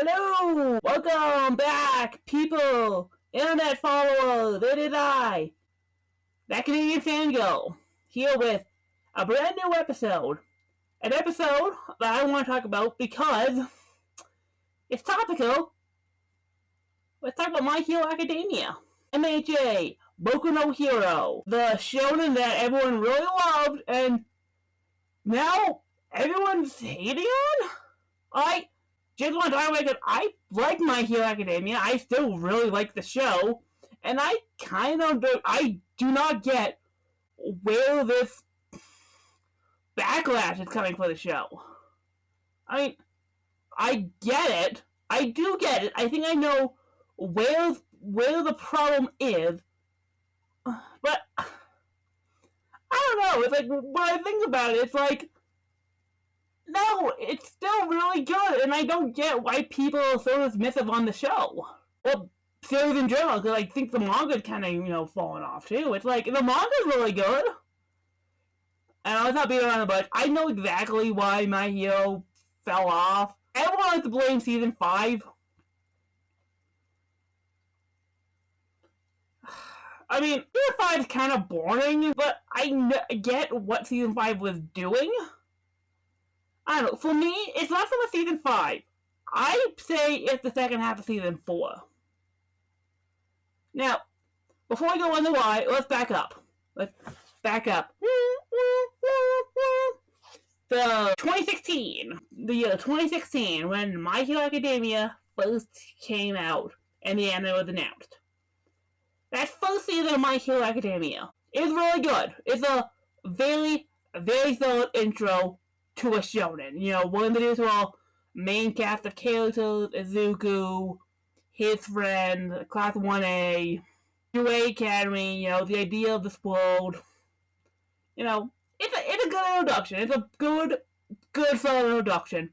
Hello! Welcome back, people! Internet followers! It is I, that Canadian fangirl, here with a brand new episode. An episode that I want to talk about because it's topical. Let's talk about My Hero Academia. MHA, Boku no Hero, the shonen that everyone really loved and now everyone's hating on? Just want to talk about it. I like My Hero Academia. I still really like the show, and I do not get where this backlash is coming for the show. I mean, I get it. I do get it. I think I know where the problem is, but I don't know. It's like when I think about it, it's like, no, it's still really good, and I don't get why people are so dismissive on the show. Well, series in general, because I think the manga's kind of, falling off, too. It's like, the manga's really good. And I was not beating around the bush. I know exactly why My Hero fell off. Everyone likes to blame Season 5. I mean, Season 5 is kind of boring, but I get what Season 5 was doing. I don't know. For me, it's not so much Season 5. I say it's the second half of Season 4. Now, before I go into why, let's back up. The 2016, when My Hero Academia first came out and the anime was announced. That first season of My Hero Academia is really good. It's a very, very solid intro to a shonen. We're introduced to our main cast of characters: Izuku, his friend, Class 1A, UA Academy, the idea of this world. It's a good introduction. It's a good solid introduction.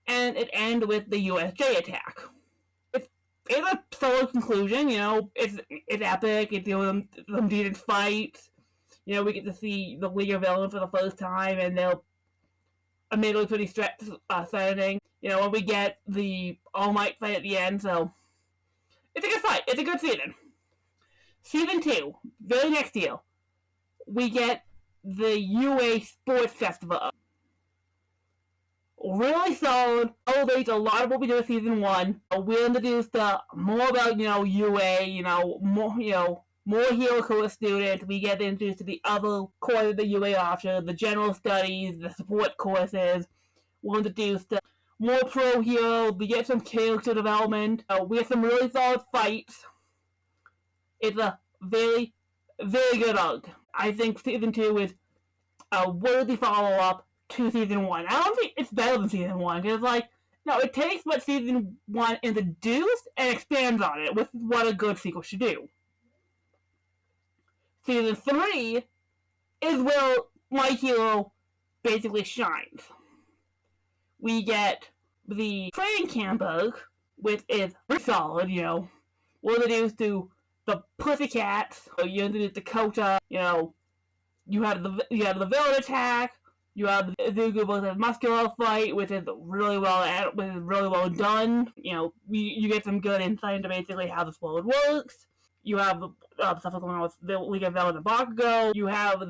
And it ends with the USJ attack. It's a solid conclusion, it's epic, it's them decent fights. We get to see the League of Villains for the first time, and they'll immediately pretty threatening. When we get the All Might fight at the end, so it's a good fight. It's a good season. Season 2, very next year, we get the UA Sports Festival. Really solid. Elevates a lot of what we do with Season 1. We're introduced to more about, UA, more hero course students. We get introduced to the other courses the UA offers, the general studies, the support courses. We're introduced to more pro heroes. We get some character development. We have some really solid fights. It's a very, very good arc. I think Season 2 is a worthy follow-up to Season 1. I don't think it's better than Season 1, because it takes what Season 1 introduced and expands on it, with what a good sequel should do. Season 3 is where My Hero basically shines. We get the training camp arc, which is pretty solid, We're introduced to the Pussycats, you introduce Dakota, you have the villain attack, you have the Izuku versus Muscular fight, which is really well done. You get some good insight into basically how this world works. You have stuff going on with the League of Villains and Bakugo. You have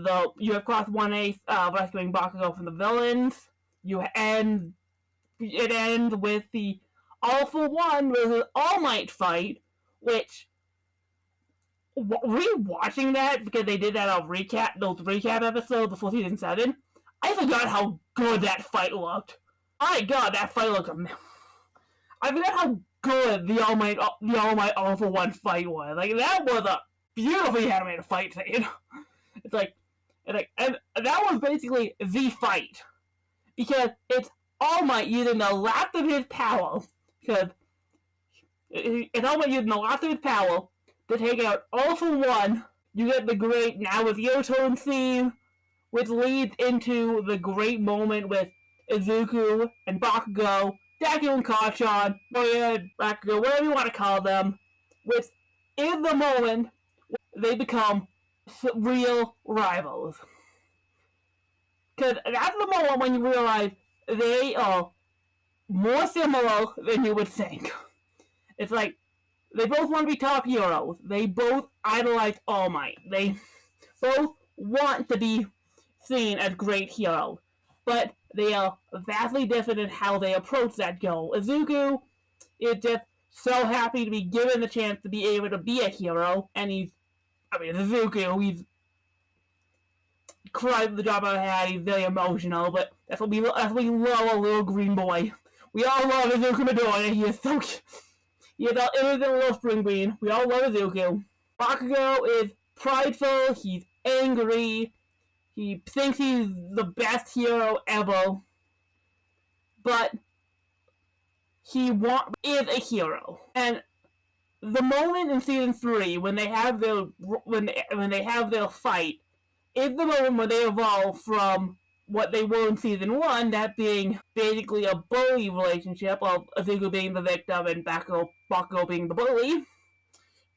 Class 1A rescuing Bakugo from the villains. It ends with the All for One versus All Might fight, which, rewatching that, because they did that on those recap episodes before Season 7, I forgot how good that fight looked. My God, that fight looked amazing. I forgot how good the All Might All for One fight was. That was a beautifully animated fight scene. And that was basically the fight, because it's All Might using the last of his power, because it's All Might using the last of his power to take out All for One. You get the great "now it's your turn" scene, which leads into the great moment with Izuku and Bakugo, Deku and Kacchan, Bakugo, whatever you want to call them, which is the moment they become real rivals. Because that's the moment when you realize they are more similar than you would think. It's like, they both want to be top heroes. They both idolize All Might. They both want to be seen as great heroes. But they are vastly different in how they approach that goal. Izuku is just so happy to be given the chance to be able to be a hero, and Izuku, he's cried the job I had, he's very emotional, but that's what we love a little green boy. We all love Izuku Midoriya, he is so cute. He is an innocent little spring bean. We all love Izuku. Bakugo is prideful, he's angry, he thinks he's the best hero ever, but he is a hero. And the moment in season 3 when they have their fight is the moment where they evolve from what they were in season 1, that being basically a bully relationship of Izuku being the victim and Bakugo being the bully,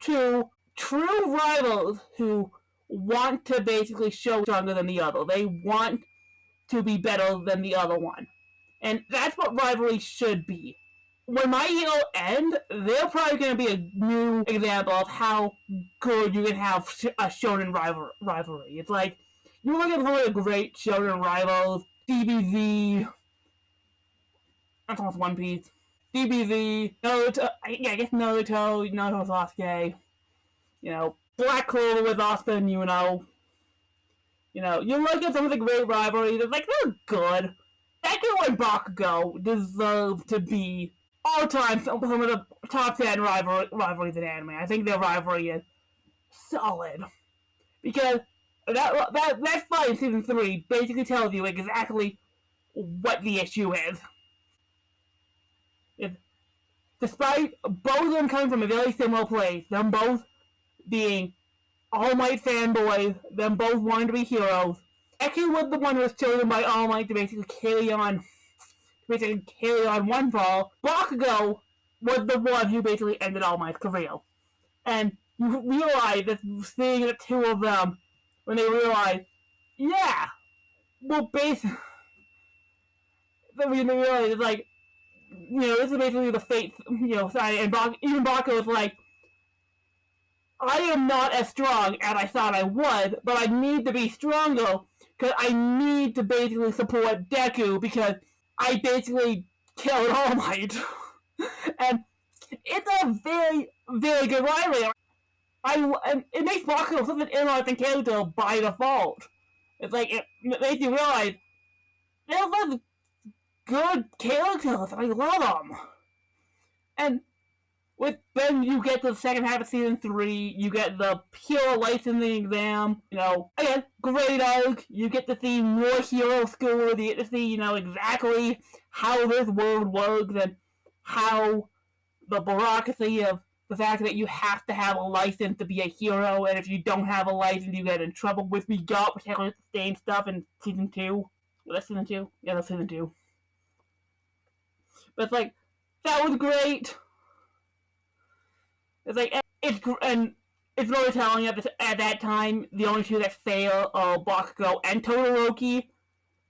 to true rivals who want to basically show stronger than the other. They want to be better than the other one. And that's what rivalry should be. When My Hero ends, they're probably going to be a new example of how good you can have a shonen rivalry. It's like, you look at some of the great shonen rivals, DBZ, that's almost One Piece, DBZ, Naruto, I guess Naruto Sasuke, Black Clover with Asuka and Yuno. You look at some of the great rivalries, it's like, they're good. Deku and Bakugo deserve to be all-time some of the top 10 rivalries in anime. I think their rivalry is solid. Because that fight in season 3 basically tells you exactly what the issue is. Despite both of them coming from a very similar place, them both being All Might fanboys, them both wanting to be heroes, Deku was the one who was chosen by All Might to basically carry on one fall. Bakugo was the one who basically ended All Might's career. And you realize that seeing the two of them, when they realize, yeah, well, basically, when they realize it's like, this is basically the fate, side, and even Bakugo was like, I am not as strong as I thought I would, but I need to be stronger, because I need to basically support Deku, because I basically killed All Might. And it's a very, very good rivalry. And it makes Bakugo such an interesting character by default. It's like, it makes you realize, there's such good characters, I love them. And then you get to the second half of season 3, you get the hero licensing exam, again, great arc, you get to see more hero school, you get to see, exactly how this world works, and how the bureaucracy of the fact that you have to have a license to be a hero, and if you don't have a license, you get in trouble with we got particularly the same stuff in season 2. Well, that's season 2? Yeah, that's season 2. But it's like, that was great. It's like, it's really telling at that time, the only two that fail are Bakugo and Todoroki,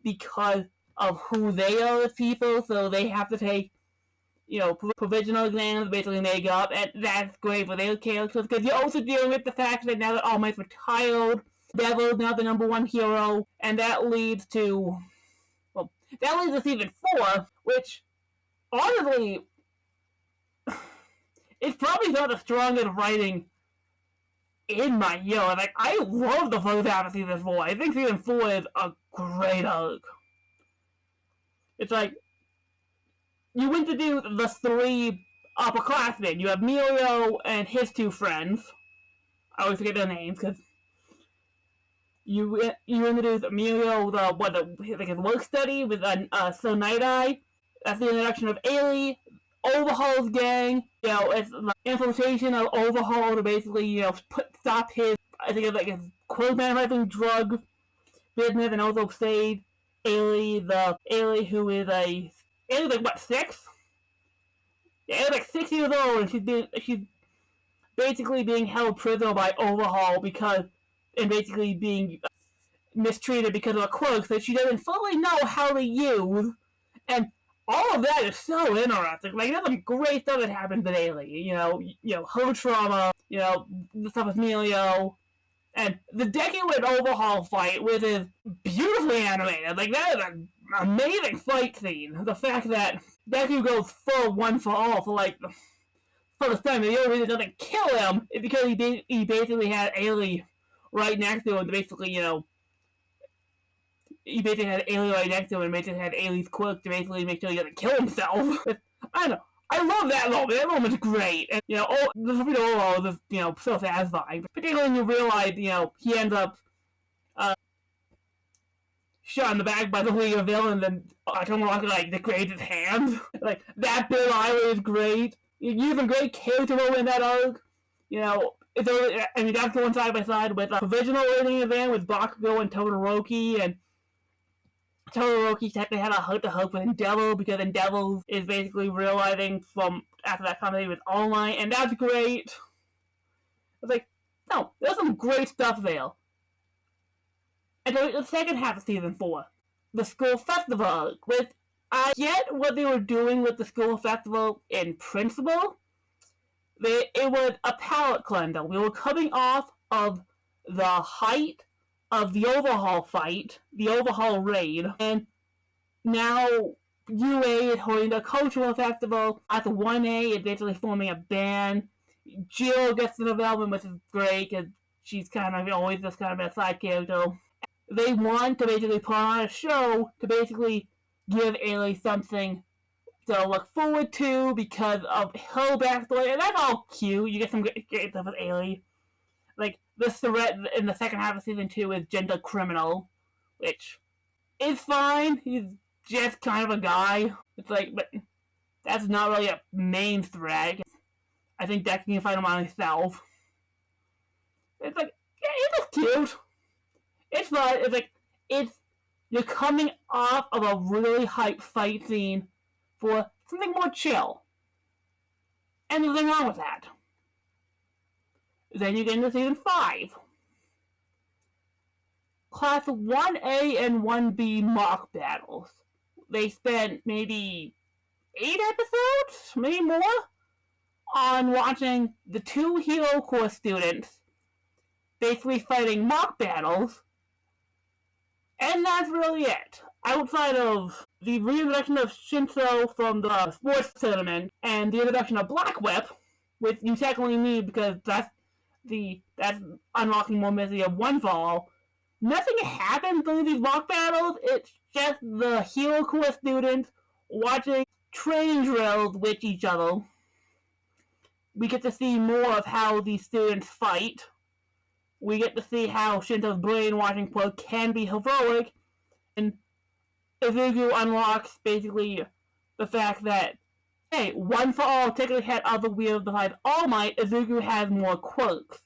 because of who they are as people, so they have to take, provisional exams, basically make up, and that's great for their characters, because you're also dealing with the fact that now that All Might's retired, Devil's now the #1 hero, and that leads to season 4, which, honestly, it's probably not the strongest writing in My Hero. Like, I love the first half of season 4. I think season 4 is a great arc. It's like, you introduce the 3 upperclassmen. You have Mirio and his 2 friends. I always forget their names, because you introduce Mirio, his work study with Sonidai. That's the introduction of Ailey, Overhaul's gang. It's the infiltration of Overhaul to basically, stop his, I think it's like his quote manufacturing drug business, and also save Ailey who is Ailey's like, what, 6? Yeah, Ailey's like 6 years old, and she's basically being held prisoner by Overhaul and basically being mistreated because of a quirk that she doesn't fully know how to use. And all of that is so interesting. Like, there's some great stuff that happens in Ailey. Her trauma, the stuff with Melio, and the Deku Overhaul fight, which is beautifully animated. Like, that is an amazing fight scene. The fact that Deku goes full one for all for, like, the first time, and the only reason it doesn't kill him is because he basically had Ailey right next to him to basically, he basically had Ailey right next to him and basically had Ailey's quirk to basically make sure he doesn't kill himself. I don't know. I love that moment. That moment's great. And, the overall is, so satisfying. Particularly when you realize, he ends up, shot in the back by the League of Villains and Tomoaki, like, degrades his hand. Like, that bit of irony is great. You use a great character moment in that arc. That's going side by side with a provisional rating event with Bakugo and Todoroki, and Todoroki technically had a hug-to-hug with Endeavor because Endeavor is basically realizing from after that conversation with All Might, and that's great. It's like, no, there's some great stuff there. And the second half of season 4, the school festival arc, which I get what they were doing with the school festival in principle. It was a palate cleanser. We were coming off of the height of the Overhaul fight, the Overhaul raid, and now UA is holding a cultural festival. At the 1A, it's basically forming a band. Jill gets the development, which is great, because she's kind of always just kind of a side character. They want to basically put on a show to basically give Ailey something to look forward to because of her backstory, and that's all cute. You get some great stuff with Ailey. Like, this threat in the second half of season 2 is Gentle Criminal, which is fine. He's just kind of a guy. It's like, but that's not really a main threat. I think Deku can fight him on himself. It's like, yeah, it's just cute. It's fun. It's like, you're coming off of a really hype fight scene for something more chill. And there's nothing wrong with that. Then you get into season 5. Class 1A and 1B mock battles. They spent maybe 8 episodes, maybe more, on watching the 2 Hero Course students basically fighting mock battles. And that's really it. Outside of the reintroduction of Shinso from the sports tournament and the introduction of Black Whip, which you technically need because that's unlocking more mystery of One for All. Nothing happens during these mock battles. It's just the Hero Course students watching training drills with each other. We get to see more of how these students fight. We get to see how Shinto's brainwashing quote can be heroic, and Izuku unlocks basically the fact that, hey, One for All technically had other wheels besides All Might. Izuku has more quirks.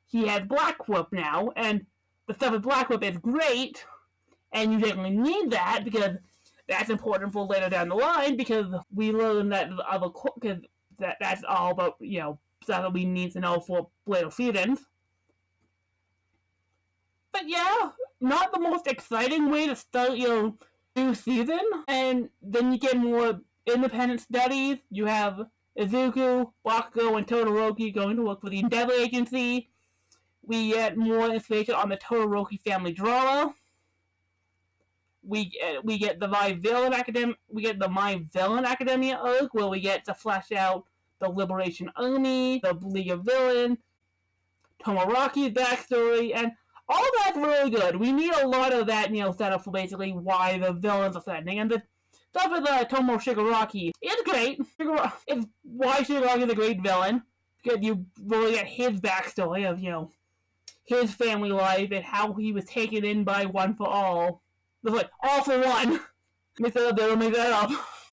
He has Black Whip now, and the stuff with Black Whip is great, and you definitely need that because that's important for later down the line because we learn that the other quirks, that's all about, stuff that we need to know for later seasons. But yeah, not the most exciting way to start your new season. And then you get more independent studies. You have Izuku, Bakugo, and Todoroki going to work for the Endeavor Agency. We get more information on the Todoroki family drama. We get the My Villain Academia arc, where we get to flesh out the Liberation Army, the League of Villains, Tomoraki's backstory, and all that's really good. We need a lot of that, set up for basically why the villains are sending. And the stuff with Tomo Shigaraki is great. It's why Shigaraki is a great villain. Because you really get his backstory of, his family life and how he was taken in by One for All. It's like, all for one. They said they'll make that up.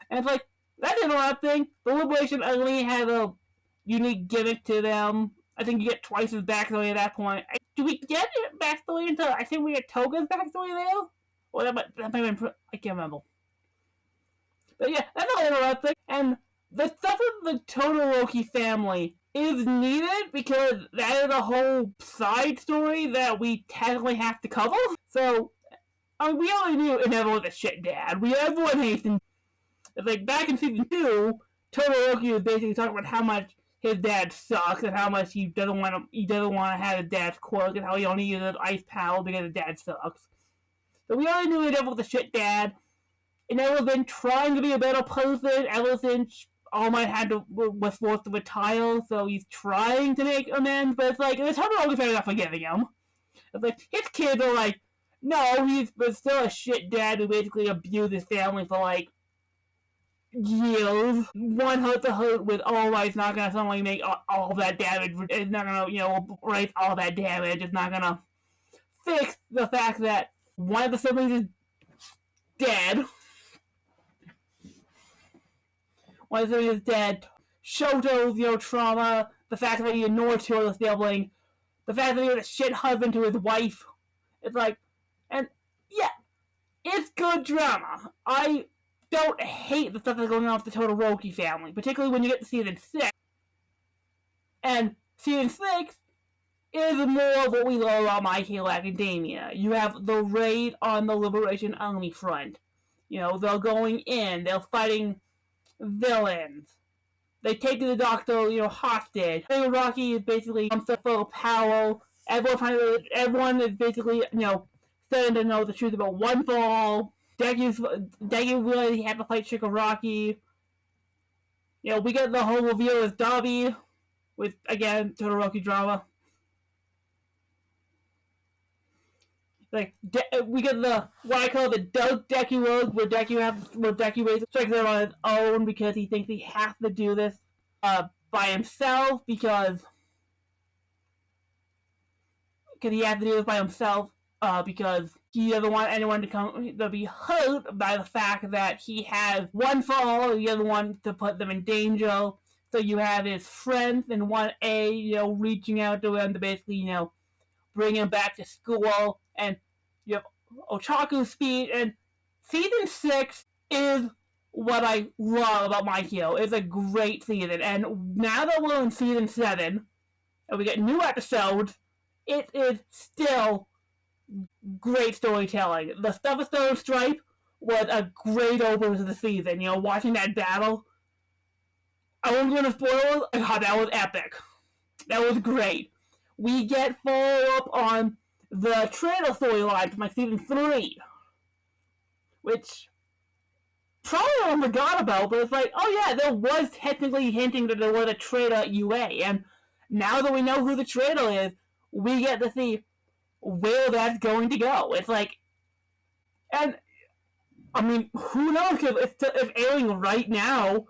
And it's like, that's interesting. The Liberation Army has a unique gimmick to them. I think you get twice his backstory at that point. Do we get backstory until I think we get Toga's backstory there? Or that might have been, I can't remember. But yeah, that's all interesting. And the stuff with the Todoroki family is needed because that is a whole side story that we technically have to cover. So, we already knew Endeavor was a shit dad. Everyone hates him. It's like back in season 2, Todoroki was basically talking about how much his dad sucks and how much he doesn't want to have his dad's quirk and how he only uses ice power because his dad sucks. So we already knew he was a shit dad. And Ella's been trying to be a better person ever since All Might was forced to retire, so he's trying to make amends, but it's like, it's Todoroki fair enough forgiving him. It's like, his kids are like, no, he's still a shit dad who basically abused his family for like years. One hurt to hurt with All Might's not gonna suddenly make all that damage. It's not gonna, erase all that damage. It's not gonna fix the fact that one of the siblings is dead. One of the siblings is dead. Shoto's, trauma, the fact that he ignored two other siblings, the fact that he was a shit husband to his wife. It's like, and yeah, it's good drama. I don't hate the stuff that's going on with the Todoroki family, particularly when you get to season 6. And season 6 is more of what we love about My Hero Academia. You have the raid on the Liberation Army front. They're going in, they're fighting villains. They take the doctor, hostage. Rocky is basically full of power. Everyone is basically, starting to know the truth about One for All. Deku really had to fight Shigaraki. We get the whole reveal as Dabi, with, again, Todoroki drama. Like, we get what I call the Deku world, where Deku basically strikes out on his own because he thinks he has to do this by himself because he has to do this by himself because he doesn't want anyone to be hurt by the fact that he has One for All, the other one to put them in danger. So you have his friends in 1A, reaching out to him to basically, bring him back to school, and you have Ochaku's speech, and season 6 is what I love about My Hero. It's a great season, and now that we're in season 7, and we get new episodes, it is still great storytelling. The stuff with Stone Stripe was a great opener to the season. Watching that battle, I won't go into spoilers. God, that was epic. That was great. We get follow-up on the trailer storyline from season 3, which probably I forgot about, but it's like, oh yeah, there was technically hinting that there was a trailer at UA, and now that we know who the trailer is, we get to see where that's going to go. It's like, and I mean, who knows if it's airing right now.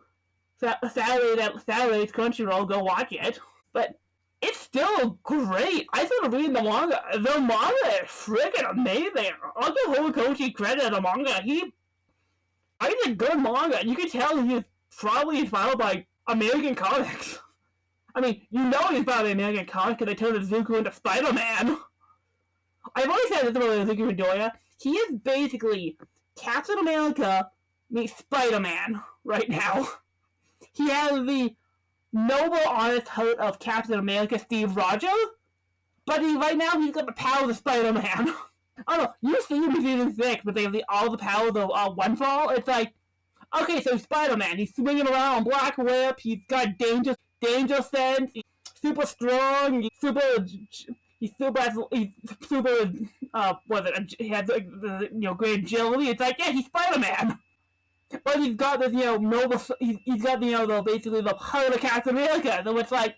Saturday's Crunchyroll, go watch it. But it's still great. I started reading the manga. The manga is freaking amazing. I'll give Horikoshi credit on the manga. He's a good manga. You can tell he's probably inspired by American comics. I mean, he's inspired by American comics because they turned Izuku into Spider-Man. I've always said this about Izuku Midoriya. He is basically Captain America meets Spider-Man right now. He has the noble, honest heart of Captain America, Steve Rogers, but right now he's got the powers of Spider-Man. I don't know, you see him in season 6, but they have all the powers of One For All. It's like, okay, so Spider-Man, he's swinging around on Black Whip, he's got danger sense, he's super strong, he has great agility. It's like, yeah, he's Spider-Man. But he's got this, noble, he's got, basically the heart of Captain America. So it's like,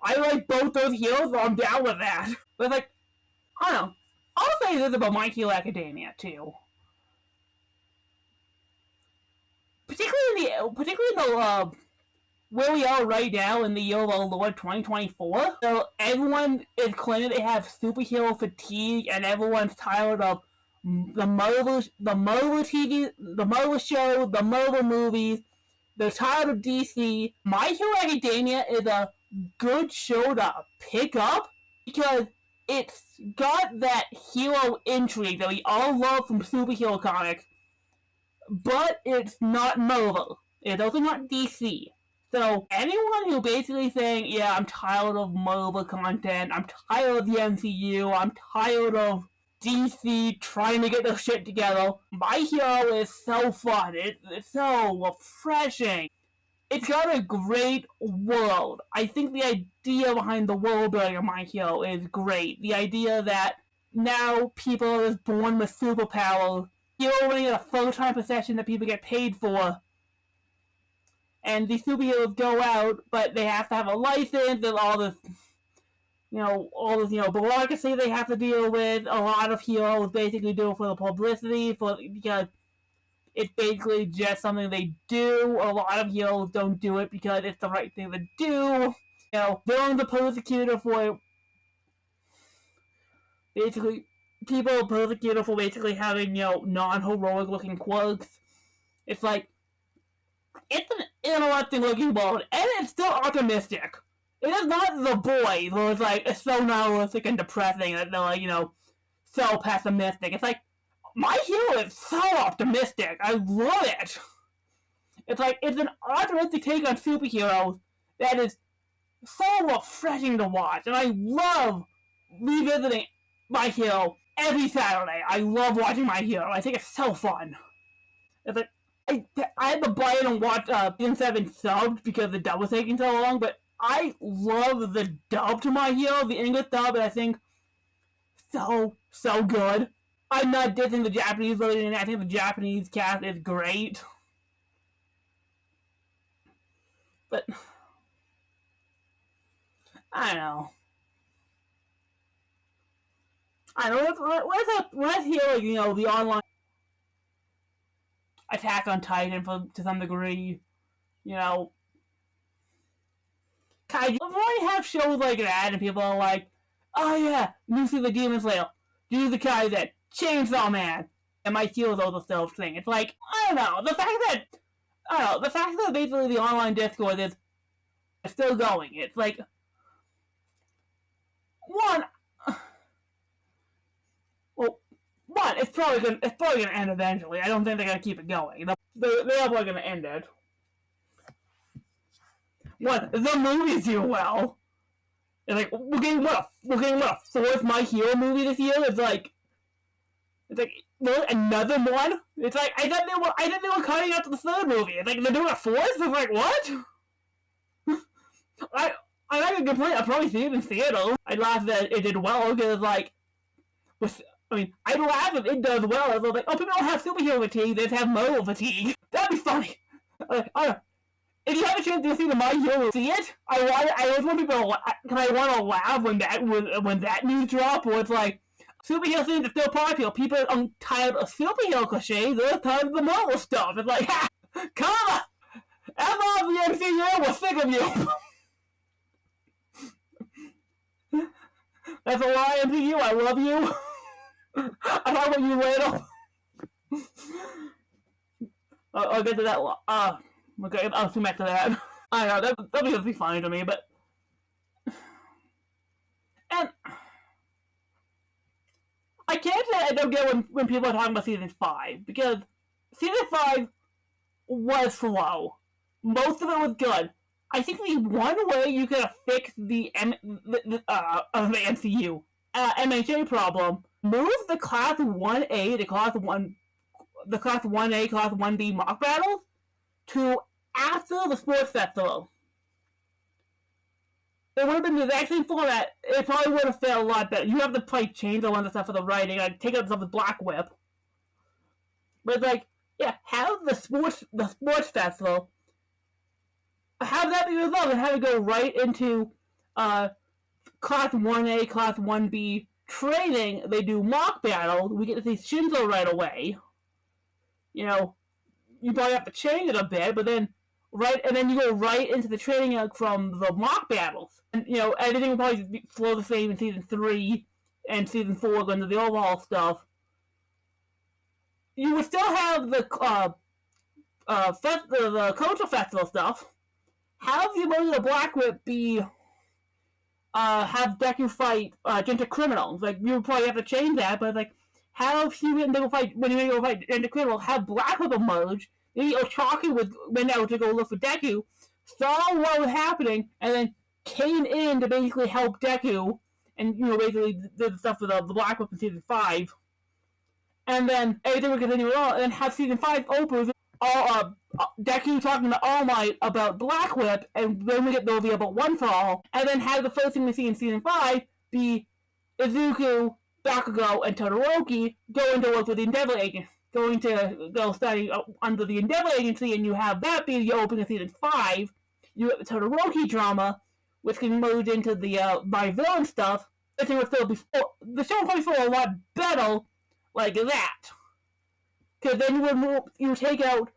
I like both those heroes, so I'm down with that. But it's like, I don't know. I'll say this about My Hero Academia, too. Particularly in the where we are right now in the year of our Lord 2024. So everyone is claiming they have superhero fatigue, and everyone's tired of the Marvel TV, the Marvel show, the Marvel movies. They're tired of DC. My Hero Academia is a good show to pick up because it's got that hero intrigue that we all love from superhero comics, but it's not Marvel. It's also not DC. So anyone who basically saying, yeah, I'm tired of Marvel content, I'm tired of the MCU, I'm tired of DC trying to get their shit together. My Hero is so fun. It's so refreshing. It's got a great world. I think the idea behind the world building of My Hero is great. The idea that now people are just born with superpowers. You only get a full-time possession that people get paid for. And these superheroes go out, but they have to have a license and all this, bureaucracy they have to deal with. A lot of heroes basically do it for the publicity, because it's basically just something they do. A lot of heroes don't do it because it's the right thing to do. Villains are persecuted for basically, people are persecuted for basically having, non-heroic looking quirks. It's like, it's an interesting looking world, and it's still optimistic. It is not The Boys, where it's so nihilistic and depressing that they're so pessimistic. It's like, My Hero is so optimistic. I love it. It's an optimistic take on superheroes that is so refreshing to watch, and I love revisiting My Hero every Saturday. I love watching My Hero. I think it's so fun. It's like, I had to buy it and watch season 7 subbed because the dub was taking so long, but I love the dub to My Hero. The English dub, I think, so good. I'm not dissing the Japanese version. I think the Japanese cast is great. But, I don't know. Let's hear, the online Attack on Titan to some degree, Kaiju. When you have shows like that and people are like, oh yeah, you see the Demon Slayer, do the Kaizen, Chainsaw Man, and My Hero's all the stuff thing. It's like, I don't know, the fact that basically the online Discord is still going. It's like, it's probably gonna end eventually. I don't think they're gonna keep it going. They're probably gonna end it. The movies do well. It's like we're getting a fourth My Hero movie this year. It's like another one. It's like I thought they were cutting out the third movie. It's like they're doing a fourth. It's like what? I'm not gonna complain. I'll probably see it in theater. I laugh that it did well because I'd laugh if it does well. It's like, oh, people don't have superhero fatigue, they just have Marvel fatigue. That'd be funny. If you have a chance to see the My Hero, see it. I always want people because I want to laugh when that news drop. Where it's like superhero scenes are still popular. People are tired of superhero cliches. They're tired of the Marvel stuff. It's like, ha, come on, F off the MCU. We're sick of you. That's a lie, MCU. I love you. I talk about you later. I'll get to that. Okay, I'll come back to that. I know that'll be funny to me, but and I can't say I don't get when people are talking about season 5 because season 5 was slow. Most of it was good. I think the one way you could have fixed the MCU MHA problem. Move the Class 1A to Class 1A, Class 1B mock battles to after the sports festival. It would have been the exact same format. It probably would have felt a lot better. You have to probably change a lot of stuff for the writing. I'd take out stuff with Black Whip. But it's like, yeah, have the sports festival. Have that be resolved and have it go right into Class 1A, Class 1B training. They do mock battles. We get to see Shinzo right away. You probably have to change it a bit, but then you go right into the training arc from the mock battles. And everything will probably flow the same in season 3 and season 4 going to the overall stuff. You would still have the cultural festival stuff. Have the ability of Black Whip be have Deku fight Genta criminals. Like, you would probably have to change that, but have Human go fight when you go fight Genta criminals, have Black Whip emerge, maybe Ochaki went out to go look for Deku, saw what was happening, and then came in to basically help Deku and basically did the stuff with the Black Whip in season 5, and then everything would continue on, and then have season 5 open with all Deku talking to All Might about Black Whip, and then we get the reveal about One For All, and then have the first thing we see in season 5 be Izuku, Bakugo, and Todoroki going to work with the Endeavor Agent, going to go study under the Endeavor Agency, and you have that be the opening of season 5. You have the Todoroki drama, which can merge into the by villain stuff. The show would probably feel a lot better like that. Because then you take out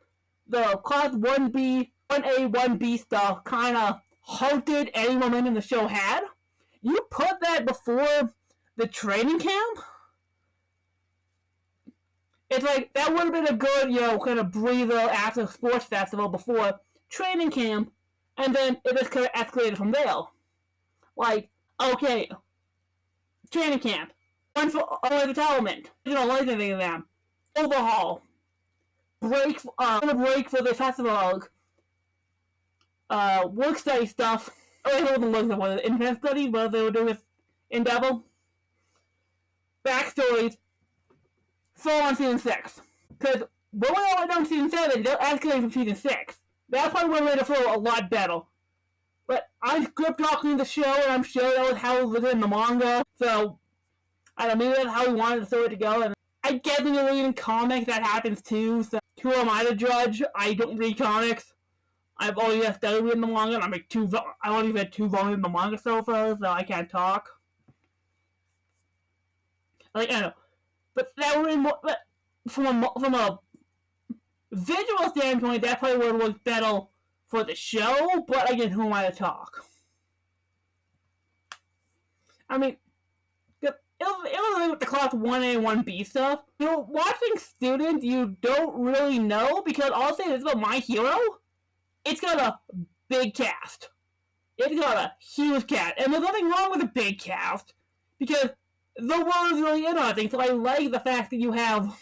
the Class 1B, 1A, 1B stuff, kind of halted any momentum the show had. You put that before the training camp, it's like, that would have been a good, kind of breather after sports festival before training camp, and then it just kind of escalated from there. Like, okay, training camp, One For All Development, licensing them, overhaul, break for the festival, work study stuff. I wasn't looking at what internet studies, what they were doing with Endeavor. Backstories, fall on season 6. Because when we all went on season 7, they're escalating from season 6. That's probably would have made it flow a lot better. But I'm script talking the show, and I'm sure that was how it was in the manga. So, I don't know, maybe that's how we wanted the story to go. And I get when you're reading comics, that happens too. So, who am I to judge? I don't read comics. I've only just started reading the manga, and I only read 2 volumes of the manga so far, so I can't talk. Like, I don't know. But that would be more, from a visual standpoint, that probably would have worked better for the show, but again, who am I to talk? I mean, it was like the Class 1A, 1B stuff. Watching students you don't really know, because I'll say this about My Hero, it's got a big cast. It's got a huge cast, and there's nothing wrong with a big cast, because the world is really interesting, so I like the fact that you have,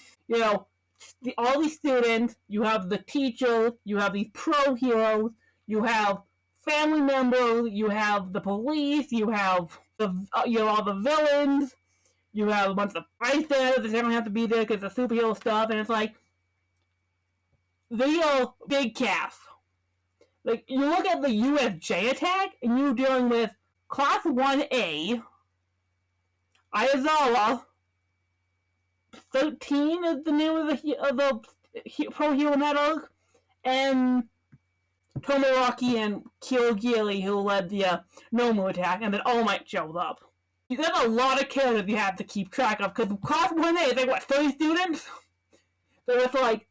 all these students, you have the teachers, you have these pro heroes, you have family members, you have the police, you have all the villains, you have a bunch of bystanders that don't have to be there because of superhero stuff, and it's like, they are big cast. Like, you look at the USJ attack, and you're dealing with Class 1A, Aizawa, 13 is the name of the pro hero network, and Tomoaki and Kirogiri, who led the Nomu attack, and then All Might showed up. There's a lot of characters you have to keep track of, because Class 1A is like, 30 students? So it's like,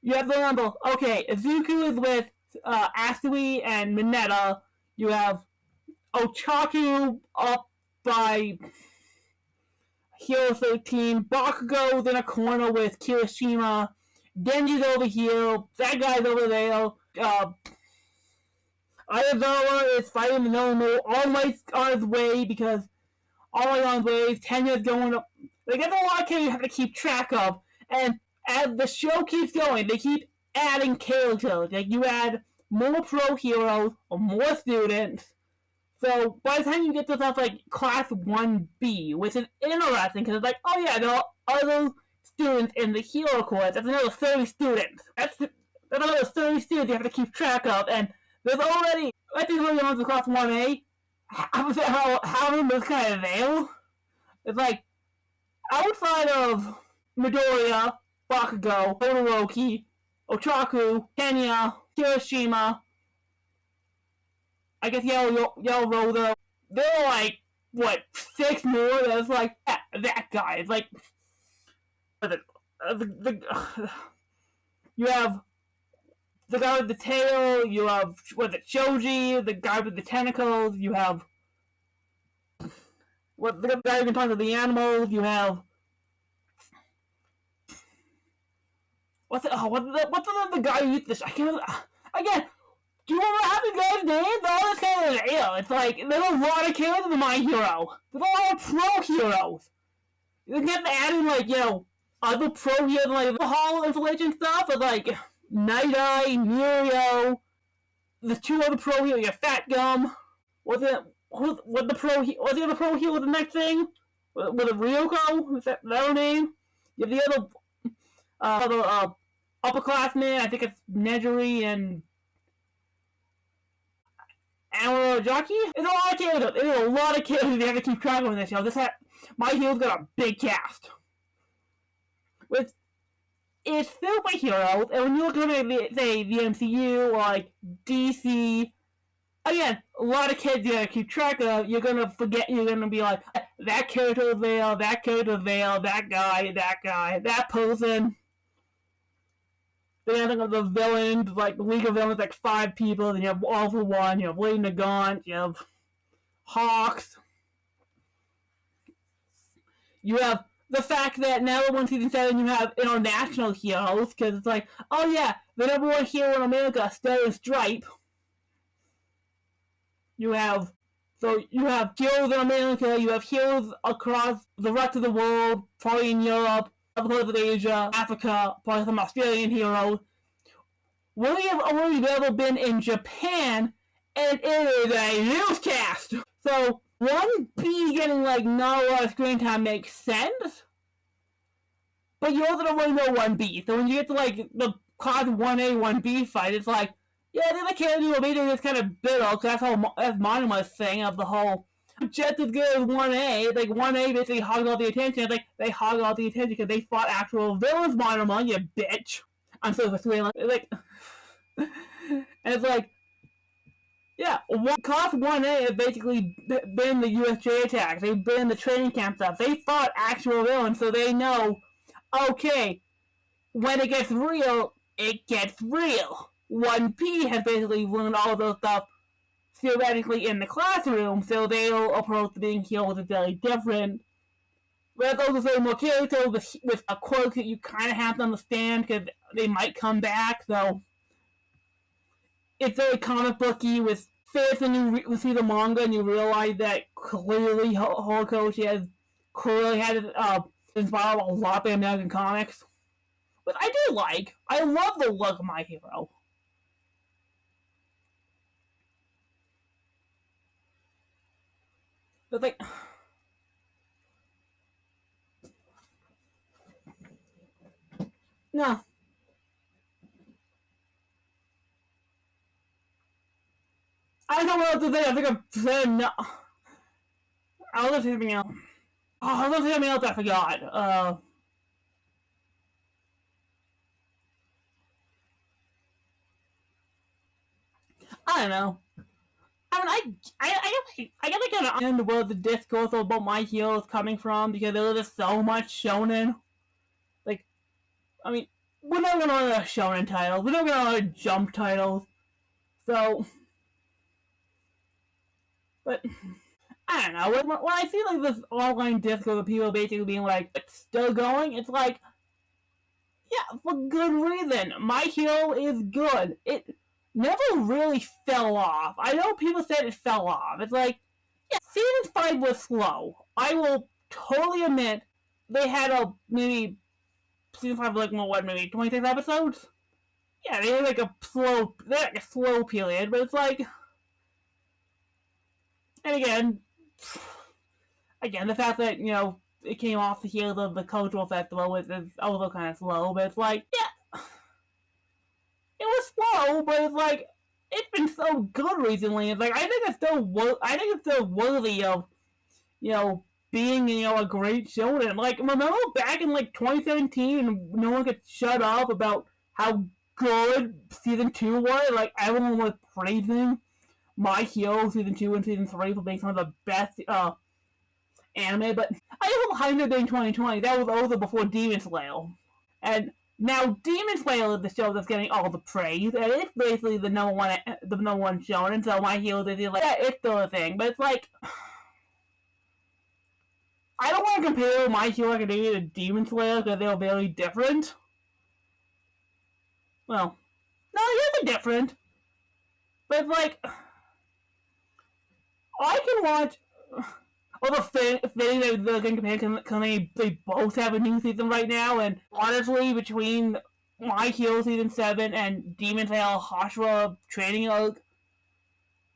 you have to remember, okay, Izuku is with Asui and Mineta, you have Ochaku up by Hero 13, Bakugo's in a corner with Kirishima, Genji's over here, that guy's over there, Ayazawa is fighting the Nomu, All Might's on his way because All Might's on his way, Tenya's going up. Like, there's a lot of characters you have to keep track of, and as the show keeps going, they keep adding characters. Like, you add more pro heroes, or more students. So, by the time you get to stuff like Class 1B, which is interesting, because it's like, oh yeah, there are other students in the hero course, that's another 30 students. That's another 30 students you have to keep track of, and there's already, I think really on to Class 1A, how many was kind of there? It's like, outside of Midoriya, Bakugo, Todoroki, Ochaku, Tenya, Kirishima, I guess Yellow Rosa, there are like, 6 more that's like, that guy. It's like, you have the guy with the tail, you have, Shoji, the guy with the tentacles, you have, the guy who can talk to the animals, you have, what's the guy who used this, again, do you remember half the guys' names? All this kind of, it's like, there's a lot of characters in My Hero. There's a lot of pro heroes. You get to add in, like, other pro heroes, like, the Hall Inflation stuff, with, like, Night Eye, Mirio, the 2 other pro heroes, you have Fat Gum, what the pro was the other pro heel with the next thing? With a Ryoko? Is that her name? You have the other upperclassmen. I think it's Nejiri and Jockey. There's a lot of characters. There's a lot of characters you have to keep track of in this show. My Hero's got a big cast. It's filled by heroes, and when you look at the MCU or like DC, again, a lot of kids you gotta keep track of. You're gonna forget. You're gonna be like, that character there, that character there, that guy, that person. Then I think of the villains, like the League of Villains, like 5 people. Then you have All for One. You have Lady Nagant. You have Hawks. You have the fact that now in season 7 you have international heroes, because it's like, oh yeah, the number 1 hero in America, Stellar Stripe. You have heroes in America, you have heroes across the rest of the world, probably in Europe, other parts of Asia, Africa, probably some Australian heroes. We have only ever been in Japan, and it is a newscast! So, 1B getting like not a lot of screen time makes sense, but you also don't really know 1B. So when you get to like the class 1A, 1B fight, it's like, yeah, the other character will be just kind of bitter, because that's Monoma's thing of the whole just as good as 1A. Like 1A basically hogged all the attention. It's like they hogged all the attention because they fought actual villains, Monoma, you bitch. I'm so frustrated. Like, and it's like, yeah, class 1A has basically been the USJ attacks. They've been the training camp stuff. They fought actual villains, so they know, okay, when it gets real, it gets real. 1P has basically learned all of those stuff theoretically in the classroom, so they'll approach being heroes as very different. Whereas those are more characters with a quirk that you kind of have to understand because they might come back, so it's very comic booky with fits, and you see the manga and you realize that clearly Horikoshi has clearly had inspired a lot by American comics. But I love the look of My Hero. But like, no. I don't know what to say. I think I've said no. I'll just something else. Oh, I'll just something else I forgot. I don't know. I mean, I get like an understand where the discourse about My Hero is coming from, because there is so much shonen. Like, I mean, we're not gonna run out of shonen titles. We're not gonna run out of Jump titles. So, but I don't know. When I see like this online discourse of people basically being like, it's still going, it's like, yeah, for good reason. My Hero is good. It never really fell off. I know people said it fell off. It's like, yeah, season 5 was slow. I will totally admit they had maybe season 5 was like maybe 26 episodes? Yeah, they had like a slow period, but it's like, and again, the fact that, it came off the heels of the cultural festival is also kind of slow, but it's like, yeah, it was slow, but it's like, it's been so good recently. It's like, I think it's still worthy of, being, a great shonen. Like, remember back in like 2017, no one could shut up about how good season 2 was? Like, everyone was praising My Hero season 2 and season 3 for being some of the best anime, but I was behind it in 2020. That was also before Demon Slayer. And now Demon Slayer is the show that's getting all the praise, and it's basically the number one shonen, so My Hero is like, yeah, it's still a thing, but it's like, I don't want to compare My Hero Academia to Demon Slayer because they're very different. Well, no, yeah, they're different. But it's like, I can watch all the things that they're going to compare because they both have a new season right now, and honestly, between My Hero Season 7 and Demon Slayer Hashira Training Arc,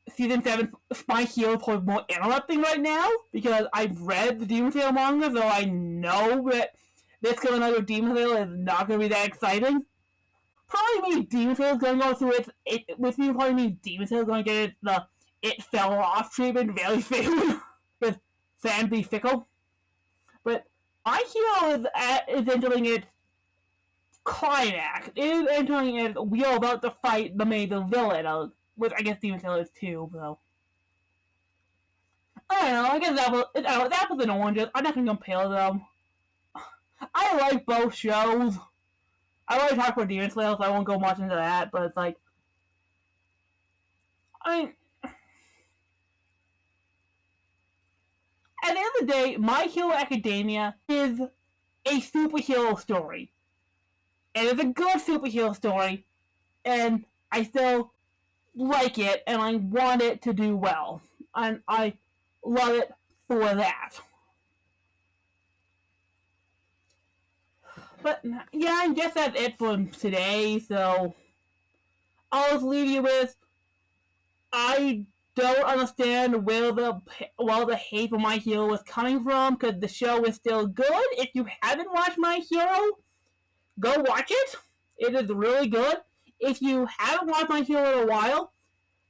Season 7 My Hero is probably more interesting right now because I've read the Demon Slayer manga, so I know that this coming out of Demon Slayer is not going to be that exciting. Probably means Demon Slayer is going to go through which means probably means Demon Slayer is going to get the it fell off treatment very soon with fans be fickle. But My Hero is entering its climax. It is entering its we are about to fight the major villain, which I guess Demon Slayer is too, so. I don't know, I guess apples and oranges. I'm not going to compare them. I like both shows. I already talked about Demon Slayer, so I won't go much into that, but it's like, I mean, at the end of the day, My Hero Academia is a superhero story. And it's a good superhero story, and I still like it, and I want it to do well. And I love it for that. But yeah, I guess that's it for today, so I'll just leave you with, I don't understand where the hate for My Hero is coming from, because the show is still good. If you haven't watched My Hero, go watch it. It is really good. If you haven't watched My Hero in a while,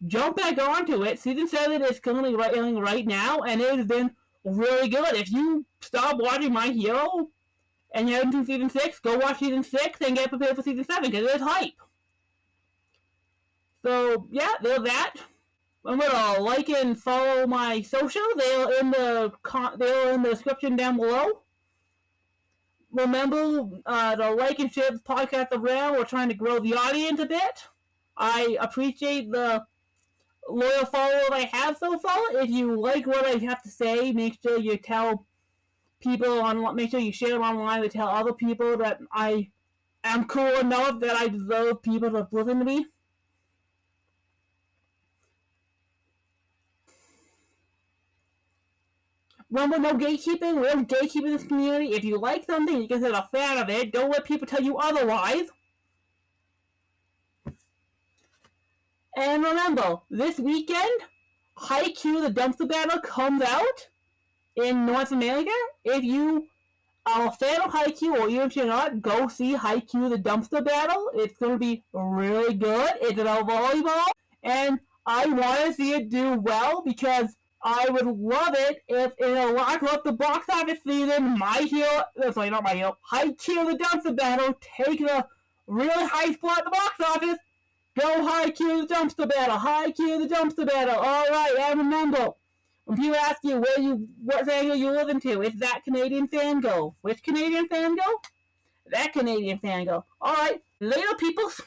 jump back onto it. Season 7 is currently airing right now, and it has been really good. If you stop watching My Hero and you haven't seen Season 6, go watch Season 6 and get prepared for Season 7, because it is hype. So, yeah, there's that. Remember to like and follow my socials. They're in the description down below. Remember to like and share this podcast around. We're trying to grow the audience a bit. I appreciate the loyal followers I have so far. If you like what I have to say, make sure you tell people make sure you share it online to tell other people that I am cool enough that I deserve people to listen to me. Remember, no gatekeeping. We don't gatekeep in this community. If you like something, you consider a fan of it. Don't let people tell you otherwise. And remember, this weekend, Haikyuu the Dumpster Battle comes out in North America. If you are a fan of Haikyuu, or even if you're not, go see Haikyuu the Dumpster Battle. It's going to be really good. It's about volleyball, and I want to see it do well because I would love it if in a lackluster box office season, Haikyuu the Dumpster Battle take the really high spot at the box office. Go Haikyuu the Dumpster Battle! Haikyuu the Dumpster Battle! Alright, and remember, when people ask you what fangirl you listen to, it's That Canadian Fangirl. Which Canadian Fangirl? That Canadian Fangirl. Alright, later peoples!